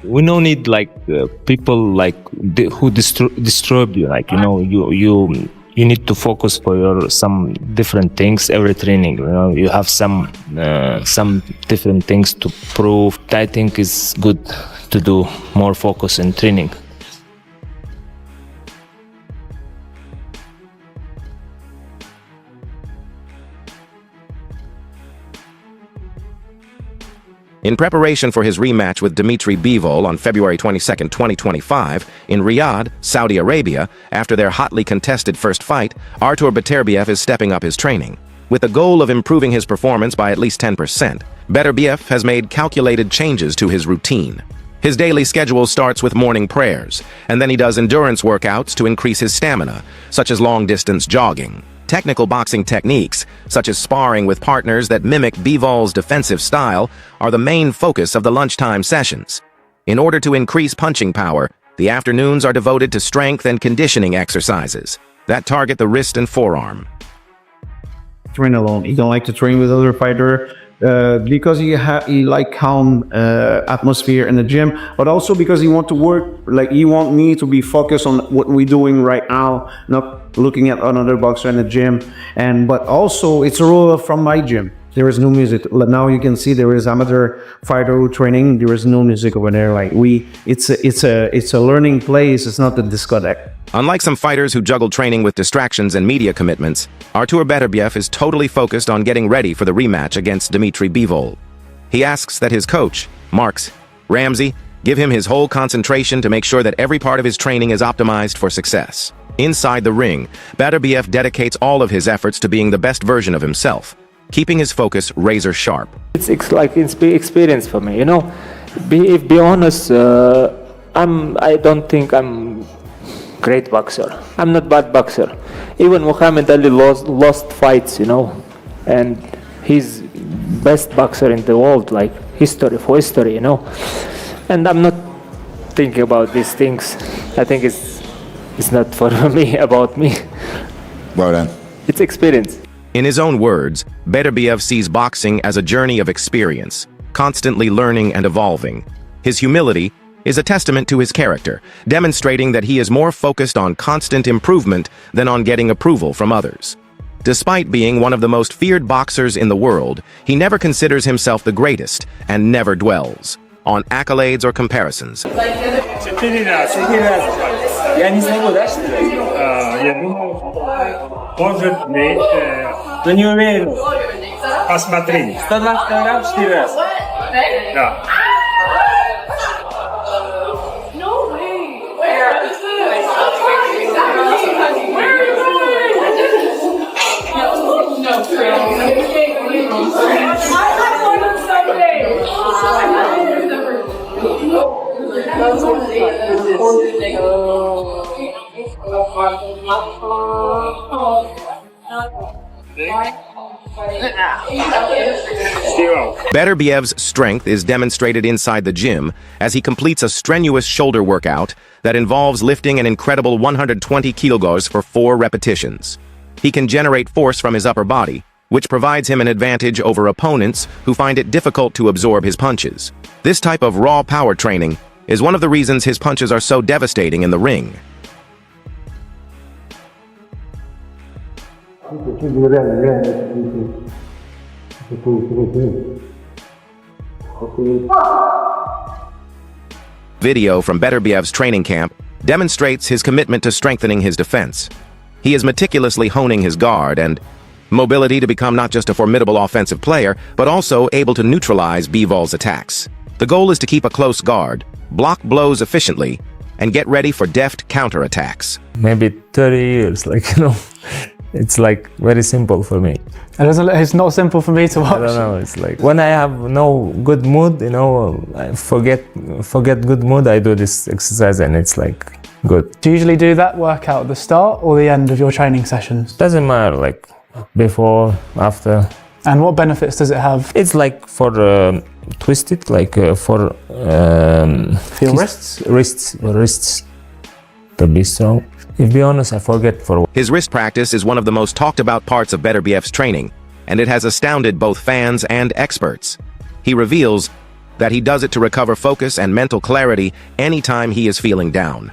We don't need like people like who disturb you. Like, you know, you need to focus for your some different things every training. You know, you have some different things to prove. I think it's good to do more focus in training. In preparation for his rematch with Dmitry Bivol on February 22, 2025, in Riyadh, Saudi Arabia, after their hotly contested first fight, Artur Beterbiev is stepping up his training. With the goal of improving his performance by at least 10%, Beterbiev has made calculated changes to his routine. His daily schedule starts with morning prayers, and then he does endurance workouts to increase his stamina, such as long-distance jogging. Technical boxing techniques, such as sparring with partners that mimic Bivol's defensive style, are the main focus of the lunchtime sessions. In order to increase punching power, the afternoons are devoted to strength and conditioning exercises that target the wrist and forearm. Train alone. He don't like to train with other fighter because he like calm atmosphere in the gym, but also because he want to work, like he want me to be focused on what we're doing right now, not looking at another boxer in the gym. But also it's a rule from my gym. There is no music. Now you can see there is amateur fighter training. There is no music over there. Like it's a learning place. It's not a discotheque. Unlike some fighters who juggle training with distractions and media commitments, Artur Beterbiev is totally focused on getting ready for the rematch against Dmitry Bivol. He asks that his coach, Marks Ramsey, give him his whole concentration to make sure that every part of his training is optimized for success. Inside the ring, Beterbiev dedicates all of his efforts to being the best version of himself, keeping his focus razor sharp. It's like experience for me, you know. Be honest, I don't think I'm great boxer. I'm not bad boxer. Even Muhammad Ali lost fights, you know, and he's best boxer in the world, like for history, you know. And I'm not thinking about these things. I think it's not for me, about me. Well done. It's experience. In his own words, Beterbiev sees boxing as a journey of experience, constantly learning and evolving. His humility is a testament to his character, demonstrating that he is more focused on constant improvement than on getting approval from others. Despite being one of the most feared boxers in the world, he never considers himself the greatest and never dwells on accolades or comparisons. Я не смогу, да, что ли? Я думаю, может быть, но не уверен. Посмотри. 120 килограмм 4 раза. Да. Beterbiev's strength is demonstrated inside the gym as he completes a strenuous shoulder workout that involves lifting an incredible 120 kilograms for 4 repetitions. He can generate force from his upper body, which provides him an advantage over opponents who find it difficult to absorb his punches. This type of raw power training is one of the reasons his punches are so devastating in the ring. Video from Beterbiev's training camp demonstrates his commitment to strengthening his defense. He is meticulously honing his guard and mobility to become not just a formidable offensive player, but also able to neutralize Bivol's attacks. The goal is to keep a close guard, block blows efficiently, and get ready for deft counterattacks. Maybe 30 years, like, you know, it's like very simple for me. It's not simple for me to watch. I don't know, it's like when I have no good mood, you know, I forget good mood, I do this exercise and it's like good. Do you usually do that workout at the start or the end of your training sessions? Doesn't matter, like before, after. And what benefits does it have? It's like for twisted, like for your wrists? Wrists to be strong. If be honest, I forget for. His wrist practice is one of the most talked about parts of Beterbiev's training, and it has astounded both fans and experts. He reveals, that he does it to recover focus and mental clarity anytime he is feeling down.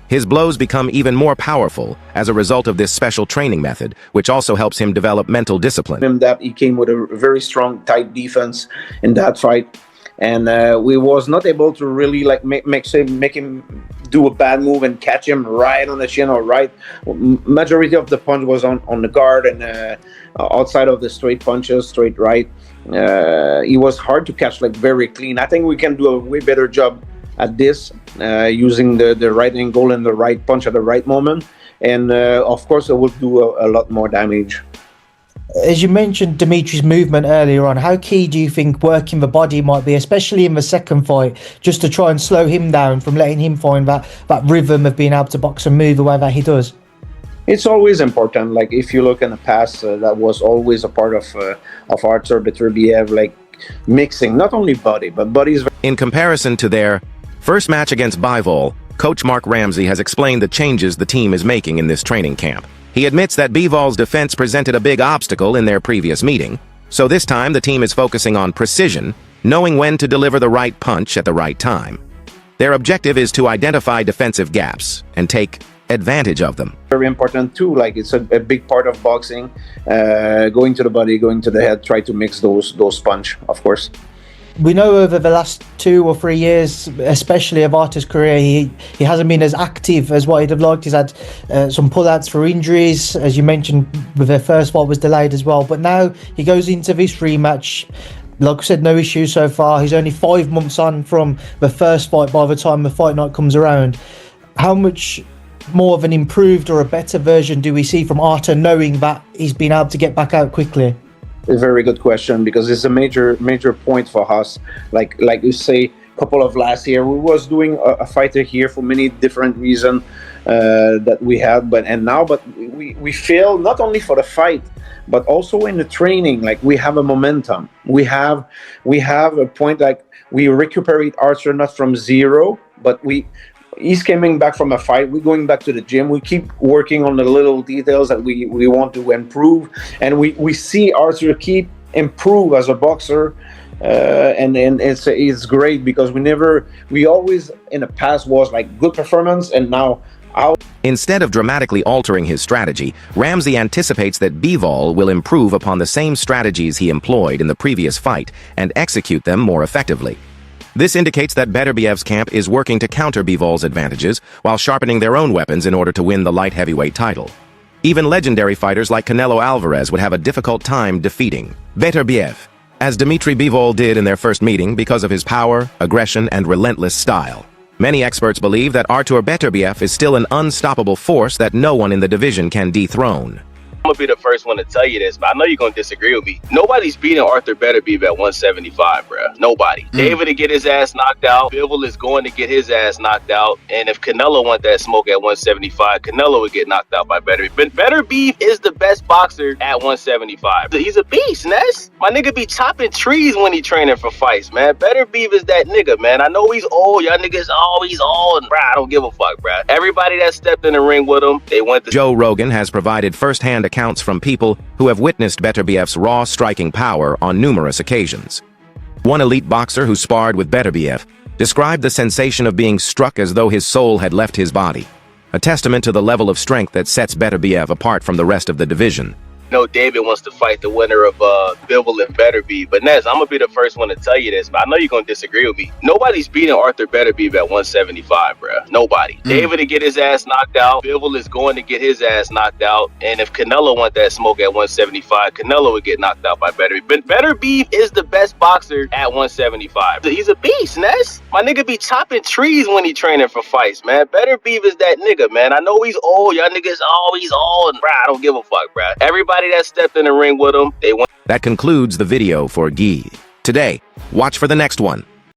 His blows become even more powerful as a result of this special training method, which also helps him develop mental discipline. That he came with a very strong, tight defense in that fight, and we was not able to really like make him do a bad move and catch him right on the chin or right. Majority of the punch was on the guard and outside of the straight punches, straight right. It was hard to catch like very clean. I think we can do a way better job at this, using the right angle and the right punch at the right moment, and of course it will do a lot more damage. As you mentioned Dmitry's movement earlier on, how key do you think working the body might be, especially in the second fight, just to try and slow him down from letting him find that rhythm of being able to box and move the way that he does? It's always important. Like if you look in the past, that was always a part of Artur Beterbiev, like mixing not only body but bodies. In comparison to their first match against Bivol, Coach Mark Ramsey has explained the changes the team is making in this training camp. He admits that Bivol's defense presented a big obstacle in their previous meeting, so this time the team is focusing on precision, knowing when to deliver the right punch at the right time. Their objective is to identify defensive gaps and take advantage of them. Very important too, like it's a big part of boxing, going to the body, going to the head, try to mix those punch, of course. We know over the last 2 or 3 years, especially of Artur's career, he hasn't been as active as what he'd have liked. He's had some pullouts for injuries, as you mentioned, with their first fight was delayed as well. But now he goes into this rematch. Like I said, no issues so far. He's only 5 months on from the first fight by the time the fight night comes around. How much more of an improved or a better version do we see from Artur, knowing that he's been able to get back out quickly? A very good question, because it's a major point for us. Like you say, couple of last year we was doing a fighter here for many different reasons that we had, but we fail not only for the fight but also in the training. Like we have a momentum, we have a point, like we recuperate Artur not from zero, but he's coming back from a fight, we're going back to the gym, we keep working on the little details that we want to improve, and we see Artur keep improve as a boxer, and it's great, because we always in the past was like good performance, and now out. Instead of dramatically altering his strategy, Ramsey anticipates that Bivol will improve upon the same strategies he employed in the previous fight and execute them more effectively. This indicates that Beterbiev's camp is working to counter Bivol's advantages while sharpening their own weapons in order to win the light heavyweight title. Even legendary fighters like Canelo Alvarez would have a difficult time defeating Beterbiev, as Dmitry Bivol did in their first meeting, because of his power, aggression, and relentless style. Many experts believe that Artur Beterbiev is still an unstoppable force that no one in the division can dethrone. I'm gonna be the first one to tell you this, but I know you're gonna disagree with me. Nobody's beating Artur Beterbiev at 175, bro. Nobody. David to get his ass knocked out. Bivol is going to get his ass knocked out. And if Canelo want that smoke at 175, Canelo would get knocked out by Beterbiev. But Beterbiev is the best boxer at 175. He's a beast, Ness. My nigga be chopping trees when he training for fights, man. Beterbiev is that nigga, man. I know he's old. Y'all niggas, he's old. Bruh, I don't give a fuck, bruh. Everybody that stepped in the ring with him, they went to... Joe Rogan has provided first-hand accounts from people who have witnessed Beterbiev's raw striking power on numerous occasions. One elite boxer who sparred with Beterbiev described the sensation of being struck as though his soul had left his body, a testament to the level of strength that sets Beterbiev apart from the rest of the division. know David wants to fight the winner of Bivol and Beterbiev. But Nez, I'm gonna be the first one to tell you this, but I know you're gonna disagree with me. Nobody's beating Artur Beterbiev at 175, bro. Nobody. David to get his ass knocked out. Bivol is going to get his ass knocked out. And if Canelo want that smoke at 175, Canelo would get knocked out by Beterbiev. But Beterbiev is the best boxer at 175. He's a beast, Nez. My nigga be chopping trees when he training for fights, man. Beterbiev is that nigga, man. I know he's old. Y'all niggas, he's old. Bruh, I don't give a fuck, bruh. Everybody that stepped in the ring with him, they went. That concludes the video for Guy. Today, watch for the next one.